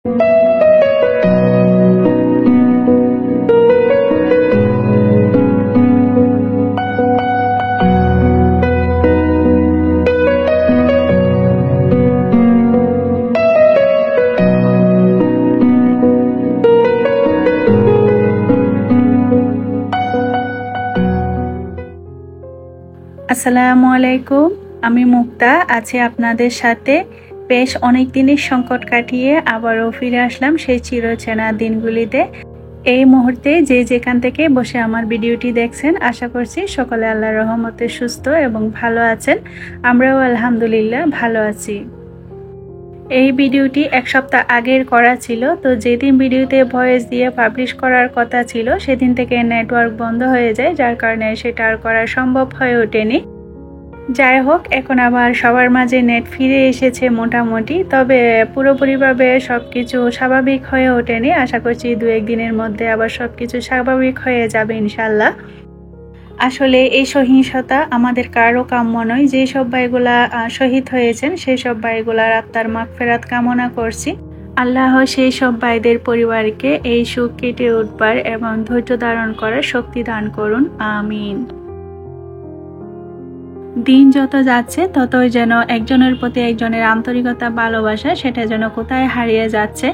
আসসালামু আলাইকুম, আমি মুক্তা আছি আপনাদের সাথে। বেশ অনেক দিনের সংকট কাটিয়ে আবারও ফিরে আসলাম সেই চিরচেনা দিনগুলিতে। এই মুহূর্তে যে যেখান থেকে বসে আমার ভিডিওটি দেখছেন, আশা করছি সকলে আল্লাহর রহমতে সুস্থ এবং ভালো আছেন। আমরাও আলহামদুলিল্লাহ ভালো আছি। এই ভিডিওটি এক সপ্তাহ আগের করা ছিল, তো যেদিন ভিডিওতে ভয়েস দিয়ে পাবলিশ করার কথা ছিল সেদিন থেকে নেটওয়ার্ক বন্ধ হয়ে যায়, যার কারণে সেটা আর করা সম্ভব হয়ে ওঠেনি। যাই হোক, এখন আবার সবার মাঝে নেট ফিরে এসেছে মোটামুটি, তবে পুরোপুরিভাবে সব কিছু স্বাভাবিক হয়ে ওঠেনি। আশা করছি 2-1 দিনের মধ্যে আবার সব কিছু স্বাভাবিক হয়ে যাবে ইনশাল্লাহ। আসলে এই সহিংসতা আমাদের কারো কাম্য নয়। যেসব ভাইগুলা শহীদ হয়েছেন সেই সব ভাইগুলার আত্মার মাগফিরাত কামনা করছি। আল্লাহ সেই সব ভাইদের পরিবারকে এই সুখ কেটে উঠবার এবং ধৈর্য ধারণ করার শক্তি দান করুন, আমিন। দিন যত যাচ্ছে ততই যেন একজনের প্রতি একজনের আন্তরিকতা, ভালোবাসা সেটা যেন কোথায় হারিয়ে যাচ্ছে।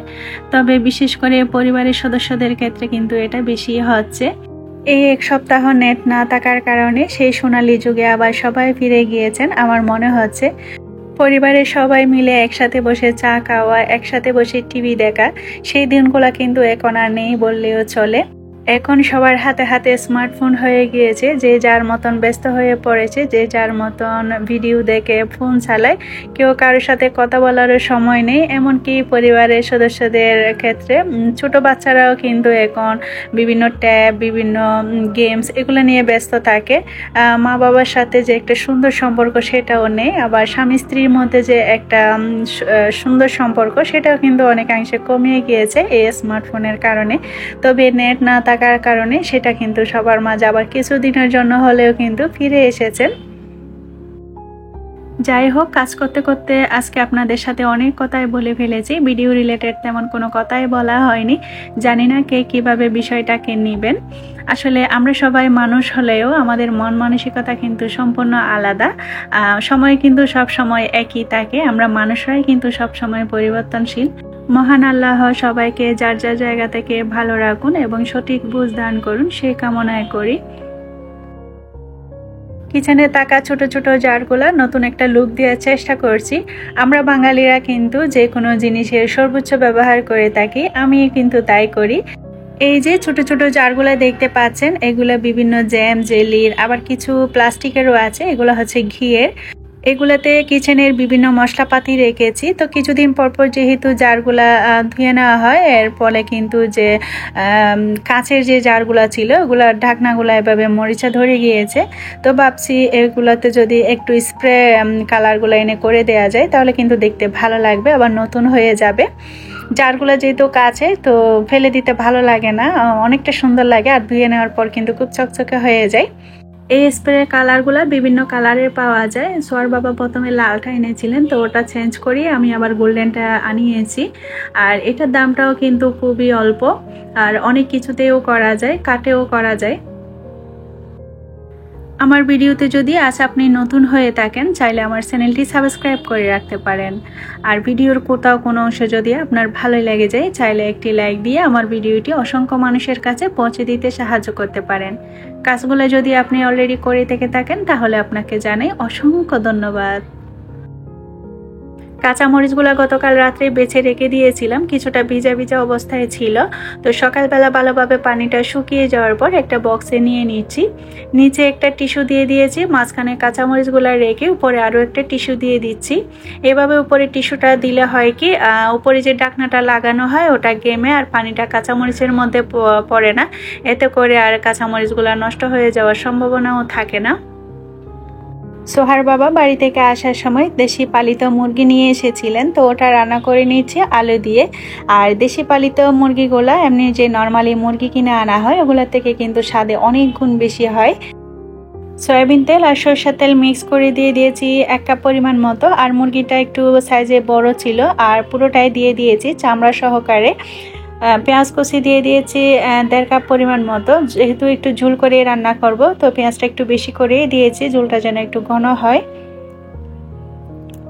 তবে বিশেষ করে পরিবারের সদস্যদের ক্ষেত্রে কিন্তু এটা বেশি হচ্ছে। এই এক সপ্তাহ নেট না থাকার কারণে সেই সোনালী যুগে আবার সবাই ফিরে গিয়েছেন আমার মনে হচ্ছে। পরিবারের সবাই মিলে একসাথে বসে চা খাওয়া, একসাথে বসে টিভি দেখা, সেই দিনগুলো কিন্তু এখন আর নেই বললেও চলে। এখন সবার হাতে হাতে স্মার্টফোন হয়ে গিয়েছে, যে যার মতন ব্যস্ত হয়ে পড়েছে, যে যার মতন ভিডিও দেখে ফোন চালায়। কেউ কারোর সাথে কথা বলারও সময় নেই। এমনকি পরিবারের সদস্যদের ক্ষেত্রে ছোট বাচ্চারাও কিন্তু এখন বিভিন্ন ট্যাব, বিভিন্ন গেমস এগুলো নিয়ে ব্যস্ত থাকে। মা বাবার সাথে যে একটা সুন্দর সম্পর্ক সেটাও নেই, আবার স্বামী স্ত্রীর মধ্যে যে একটা সুন্দর সম্পর্ক সেটাও কিন্তু অনেকাংশে কমিয়ে গিয়েছে এই স্মার্টফোনের কারণে। তবে নেট না থাকার কারণে সেটা কিন্তু সবার মাঝে আবার কিছুদিনের জন্য হলেও কিন্তু ফিরে এসেছেন। যাই হোক, কাজ করতে করতে আজকে আপনাদের সাথে অনেক কথাই বলে ফেলেছি। ভিডিও রিলেটেড তেমন কোনো কথাই বলা হয়নি। জানি না কে কিভাবে বিষয়টাকে নেবেন। আসলে আমরা সবাই মানুষ হলেও আমাদের মন মানসিকতা কিন্তু সম্পূর্ণ আলাদা। সময় কিন্তু সব সময় একই থাকে। আমরা মানুষরাই কিন্তু সব সময় পরিবর্তনশীল। মহান আল্লাহ সবাইকে যার যার জায়গা থেকে ভালো রাখুন এবং সঠিক বুঝ দান করুন, সে কামনায় করি। কিচেনে থাকা ছোট ছোট জারগুলা নতুন একটা লুক দেওয়ার চেষ্টা করছি। আমরা বাঙালিরা কিন্তু যে কোনো জিনিসের সর্বোচ্চ ব্যবহার করে থাকি, আমি কিন্তু তাই করি। এই যে ছোট ছোট জারগুলা দেখতে পাচ্ছেন, এগুলা বিভিন্ন জ্যাম, জেলির, আবার কিছু প্লাস্টিকেরও আছে। এগুলো হচ্ছে ঘিয়ের। এগুলাতে কিচেনের বিভিন্ন মশলাপাতি রেখেছি। তো কিছুদিন পরপর যেহেতু জারগুলা ধুয়ে নেওয়া হয়, এর ফলে কিন্তু যে কাঁচের যে জারগুলা ছিল ওগুলার ঢাকনাগুলা এভাবে মরিচা ধরে গিয়েছে। তো ভাবছি এগুলাতে যদি একটু স্প্রে কালারগুলো এনে করে দেওয়া যায় তাহলে কিন্তু দেখতে ভালো লাগবে, আবার নতুন হয়ে যাবে। জারগুলো যেহেতু কাছে, তো ফেলে দিতে ভালো লাগে না, অনেকটা সুন্দর লাগে। আর ধুয়ে নেওয়ার পর কিন্তু খুব চকচকে হয়ে যায়। এই স্প্রে কালারগুলা বিভিন্ন কালারের পাওয়া যায়। সোয়ার বাবা প্রথমে লালটা এনেছিলেন, তো ওটা চেঞ্জ করি আমি আবার গোল্ডেনটা আনিয়েছি। আর এটার দামটাও কিন্তু খুবই অল্প, আর অনেক কিছুতেও করা যায়, কাটেও করা যায়। আমার ভিডিওতে যদি আজ আপনি নতুন হয়ে থাকেন, চাইলে আমার চ্যানেলটি সাবস্ক্রাইব করে রাখতে পারেন। আর ভিডিওর কোথাও কোনো অংশ যদি আপনার ভালো লেগে যায়, চাইলে একটি লাইক দিয়ে আমার ভিডিওটি অসংখ্য মানুষের কাছে পৌঁছে দিতে সাহায্য করতে পারেন। কাজগুলো যদি আপনি অলরেডি করে থেকে থাকেন তাহলে আপনাকে জানাই অসংখ্য ধন্যবাদ। কাঁচামরিচগুলো গতকাল রাত্রে বেছে রেখে দিয়েছিলাম, কিছুটা ভিজা ভিজা অবস্থায় ছিল। তো সকালবেলা ভালোভাবে পানিটা শুকিয়ে যাওয়ার পর একটা বক্সে নিয়ে নিচ্ছি। নিচে একটা টিস্যু দিয়ে দিয়েছি, মাঝখানে কাঁচামরিচগুলো রেখে উপরে আরও একটা টিস্যু দিয়ে দিচ্ছি। এভাবে উপরে টিস্যুটা দিলে হয় কি, উপরে যে ঢাকনাটা লাগানো হয় ওটা গেমে আর পানিটা কাঁচামরিচের মধ্যে পড়ে না। এতে করে আর কাঁচামরিচগুলো নষ্ট হয়ে যাওয়ার সম্ভাবনাও থাকে না। সোহার বাবা বাড়ি থেকে আসার সময় দেশি পালিত মুরগি নিয়ে এসেছিলেন, তো ওটা রান্না করে নিচ্ছে আলু দিয়ে। আর দেশি পালিত মুরগিগুলা এমনি যে নর্মালি মুরগি কিনে আনা হয় ওগুলোর থেকে কিন্তু স্বাদে অনেক গুণ বেশি হয়। সয়াবিন তেল আর সরষের তেল মিক্স করে দিয়ে দিয়েছি 1 কাপ পরিমাণ মতো। আর মুরগিটা একটু সাইজে বড় ছিল আর পুরোটাই দিয়ে দিয়েছি চামড়া সহকারে। পেঁয়াজ কুচি দিয়ে দিয়েছি 1.5 কাপ পরিমাণ মতো। যেহেতু একটু ঝোল করে রান্না করব তো পেঁয়াজটা একটু বেশি করে দিয়েছি, ঝোলটা যেন একটু ঘন হয়।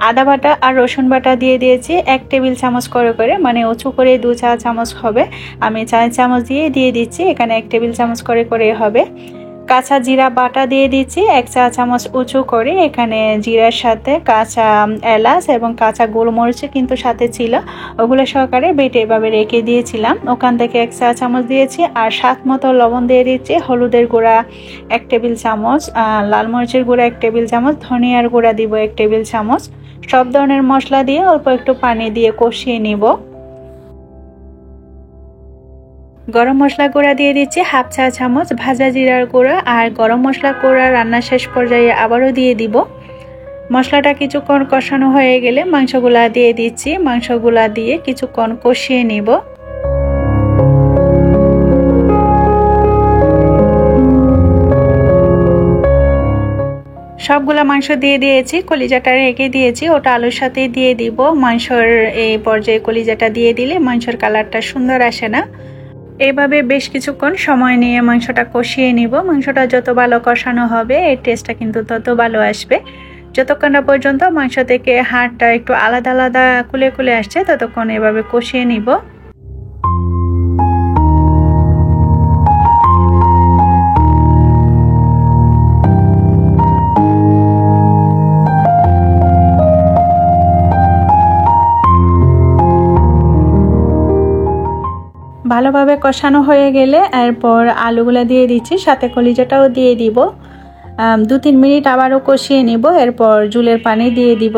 আদা বাটা আর রসুন বাটা দিয়ে দিয়েছি 1 টেবিল চামচ করে, মানে উঁচু করে 2 চা চামচ হবে, আমি 4 চামচ দিয়ে দিচ্ছি। এখানে 1 টেবিল চামচ করে হবে। কাঁচা জিরা বাটা দিয়ে দিচ্ছি 1 চা চামচ উঁচু করে। এখানে জিরার সাথে কাঁচা এলাচ এবং কাঁচা গোলমরিচ কিন্তু সাথে ছিল, ওগুলো সহকারে বেটে এভাবে রেখে দিয়েছিলাম। ওখান থেকে 1 চা চামচ দিয়েছি। আর স্বাদ মতো লবণ দিয়ে দিচ্ছি, হলুদের গুঁড়া 1 টেবিল চামচ, লাল মরিচের গুঁড়া 1 টেবিল চামচ, ধনিয়ার গুঁড়া দিব 1 টেবিল চামচ। সব ধরনের মশলা দিয়ে অল্প একটু পানি দিয়ে কষিয়ে নিব। গরম মশলা গুঁড়া দিয়ে দিচ্ছি 1/2 চা চামচ, ভাজা জিরার গুঁড়া আর গরম মশলা গুঁড়া রান্না শেষ পর্যায়ে আবারও দিয়ে দিব। মশলাটা কিছুক্ষণ কষানো হয়ে গেলে মাংসগুলা দিয়ে দিচ্ছি, মাংসগুলা দিয়ে কিছুক্ষণ কষিয়ে নিব। সবগুলা মাংস দিয়ে দিয়েছি, কলিজাটা রেখে দিয়েছি, ওটা আলুর সাথে দিয়ে দিব। মাংসর এই পর্যায়ে কলিজাটা দিয়ে দিলে মাংসের কালারটা সুন্দর আসে না। এইভাবে বেশ কিছুক্ষণ সময় নিয়ে মাংসটা কষিয়ে নিব। মাংসটা যত ভালো কষানো হবে এর টেস্টটা কিন্তু তত ভালো আসবে। যতক্ষণ না পর্যন্ত মাংস থেকে হাড়টা একটু আলাদা আলাদা খুলে আসছে ততক্ষণ এভাবে কষিয়ে নিব। ভালোভাবে কষানো হয়ে গেলে এরপর আলুগুলা দিয়ে দিচ্ছি, সাথে কলিজাটাও দিয়ে দিব। 2-3 মিনিট আবারও কষিয়ে নিব। এরপর ঝোলের পানি দিয়ে দিব।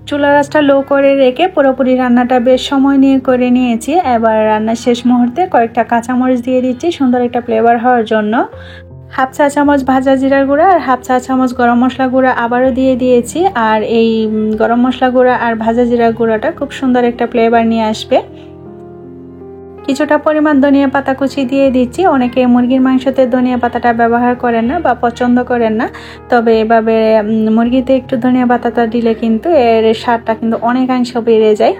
চুলা রাসটা লো করে রেখে পুরোপুরি রান্নাটা বেশ সময় নিয়ে করে নিয়েছি। এবার রান্নার শেষ মুহূর্তে কয়েকটা কাঁচামরিচ দিয়ে দিচ্ছি সুন্দর একটা ফ্লেভার হওয়ার জন্য। 1/2 চা চামচ ভাজা জিরার গুঁড়া আর 1/2 চা চামচ গরম মশলা গুঁড়া আবারও দিয়ে দিয়েছি। আর এই গরম মশলা গুঁড়া আর ভাজা জিরার গুঁড়াটা খুব সুন্দর একটা ফ্লেভার নিয়ে আসবে। কিছুটা পরিমাণ ধনিয়া পাতা কুচি দিয়ে দিচ্ছি। অনেকে মুরগির মাংসতে ধনিয়া পাতাটা ব্যবহার করেন না বা পছন্দ করেন না, তবে এভাবে মুরগিতে একটু ধনিয়া পাতাটা দিলে কিন্তু এর স্বাদটা কিন্তু অনেকাংশ বেড়ে যায়।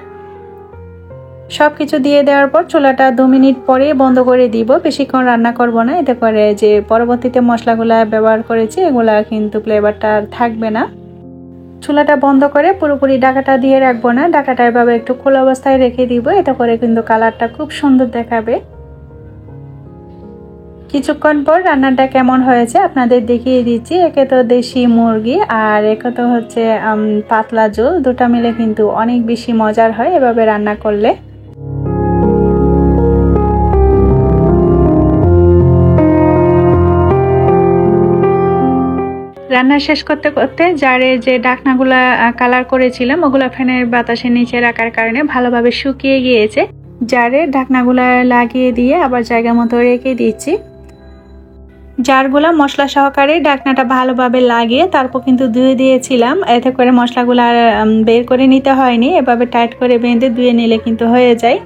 সব কিছু দিয়ে দেওয়ার পর চুলাটা 2 মিনিট পরে বন্ধ করে দিব। বেশিক্ষণ রান্না করব না, এতে করে যে পরবর্তীতে মশলাগুলা ব্যবহার করেছি এগুলা কিন্তু ফ্লেভারটা থাকবে না। চুলাটা বন্ধ করে পুরোপুরি ঢাকাটা দিয়ে রাখবো না, ঢাকাটা এভাবে একটু খোলা অবস্থায় রেখে দিব। এতে করে কিন্তু কালারটা খুব সুন্দর দেখাবে। কিছুক্ষণ পর রান্নাটা কেমন হয়েছে আপনাদের দেখিয়ে দিচ্ছি। একে তো দেশি মুরগি আর একে তো হচ্ছে পাতলা ঝোল, দুটা মিলে কিন্তু অনেক বেশি মজার হয় এভাবে রান্না করলে। রান্না শেষ করতে করতে জারের যে ঢাকনাগুলা কালার করেছিলাম ওগুলা ফ্যানের বাতাসের নিচে রাখার কারণে ভালোভাবে শুকিয়ে গিয়েছে। জারের ঢাকনাগুলা লাগিয়ে দিয়ে আবার জায়গা মতো রেখে দিচ্ছি। জারগুলা মশলা সহকারে ঢাকনাটা ভালোভাবে লাগিয়ে তারপর কিন্তু ধুয়ে দিয়েছিলাম, এতে করে মশলাগুলা বের করে নিতে হয়নি। এভাবে টাইট করে বেঁধে ধুয়ে নিলে কিন্তু হয়ে যায়।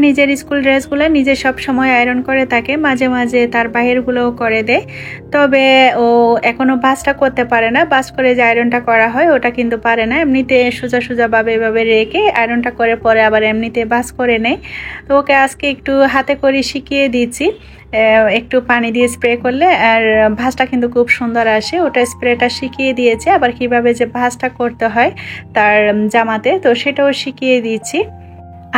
নিজের স্কুল ড্রেসগুলো নিজে সব সময় আয়রন করে থাকে, মাঝে মাঝে তার বাহিরগুলোও করে দেয়। তবে ও এখনো ভাঁজটা করতে পারে না, ভাঁজ করে যে আয়রনটা করা হয় ওটা কিন্তু পারে না। এমনিতে সোজা সোজা ভাবে এভাবে রেখে আয়রনটা করে পরে আবার এমনিতে ভাঁজ করে নেয়। তো ওকে আজকে একটু হাতে করে শিখিয়ে দিচ্ছি, একটু পানি দিয়ে স্প্রে করলে আর ভাঁজটা কিন্তু খুব সুন্দর আসে। ওটা স্প্রেটা শিখিয়ে দিয়েছে, আবার কিভাবে যে ভাঁজটা করতে হয় তার জামাতে, তো সেটাও শিখিয়ে দিচ্ছি।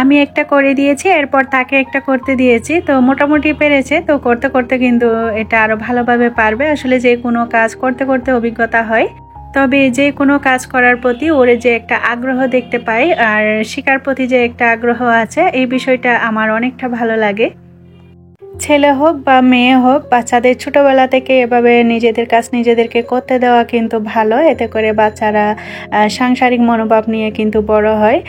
আমি একটা করে দিয়েছি, এরপর তাকে একটা করতে দিয়েছি। তো মোটামুটি পেরেছে, তো করতে করতে কিন্তু এটা আরো ভালোভাবে পারবে। আসলে যে কোনো কাজ করতে করতে অভিজ্ঞতা হয়। তবে যে কোনো কাজ করার প্রতি ওর যে একটা আগ্রহ দেখতে পাই আর শেখার প্রতি যে একটা আগ্রহ আছে, এই বিষয়টা আমার অনেকটা ভালো লাগে। ছেলে হোক বা মেয়ে হোক, বাচ্চাদের ছোটবেলা থেকে এভাবে নিজেদের কাজ নিজেদেরকে করতে দেওয়া কিন্তু ভালো। এতে করে বাচ্চারা সাংসারিক মনোভাব নিয়ে কিন্তু বড় হয়,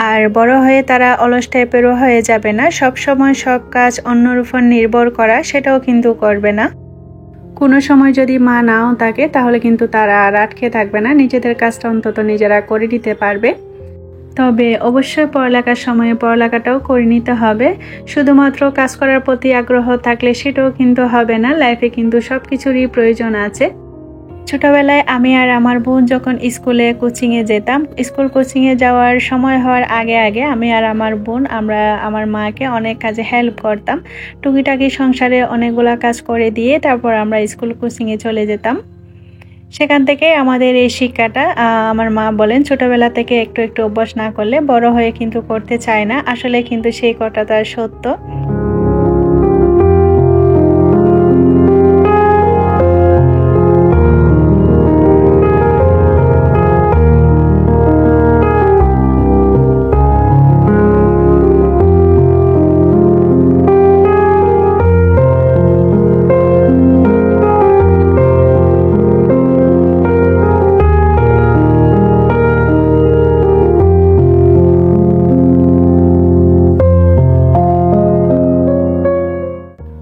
আর বড় হয়ে তারা অলস টাইপেরও হয়ে যাবে না। সব সময় সব কাজ অন্যর উপর নির্ভর করা সেটাও কিন্তু করবে না। কোনো সময় যদি মা নাও থাকে তাহলে কিন্তু তারা আর আটকে থাকবে না, নিজেদের কাজটা অন্তত নিজেরা করে নিতে পারবে। তবে অবশ্যই পড়ালেখার সময়ে পড়ালেখাটাও করে নিতে হবে। শুধুমাত্র কাজ করার প্রতি আগ্রহ থাকলে সেটাও কিন্তু হবে না, লাইফে কিন্তু সব কিছুরই প্রয়োজন আছে। ছোটবেলায় আমি আর আমার বোন যখন স্কুলে কোচিংয়ে যেতাম, স্কুল কোচিংয়ে যাওয়ার সময় হওয়ার আগে আগে আমি আর আমার বোন আমরা আমার মাকে অনেক কাজে হেল্প করতাম। টুকিটাকি সংসারে অনেকগুলা কাজ করে দিয়ে তারপর আমরা স্কুল কোচিংয়ে চলে যেতাম। সেখান থেকে আমাদের এই শিক্ষাটা আমার মা বলেন ছোটবেলা থেকে একটু একটু অভ্যাস না করলে বড় হয়ে কিন্তু করতে চায় না। আসলে কিন্তু সেই কথাটা সত্য।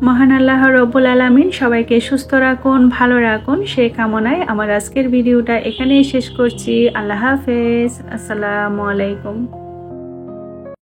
মহান আল্লাহ রব্বুল আলামিন সবাইকে সুস্থ রাখুন, ভালো রাখুন, সেই কামনায় আমার আজকের ভিডিওটা এখানেই শেষ করছি। আল্লাহ হাফেজ, আসসালামু আলাইকুম।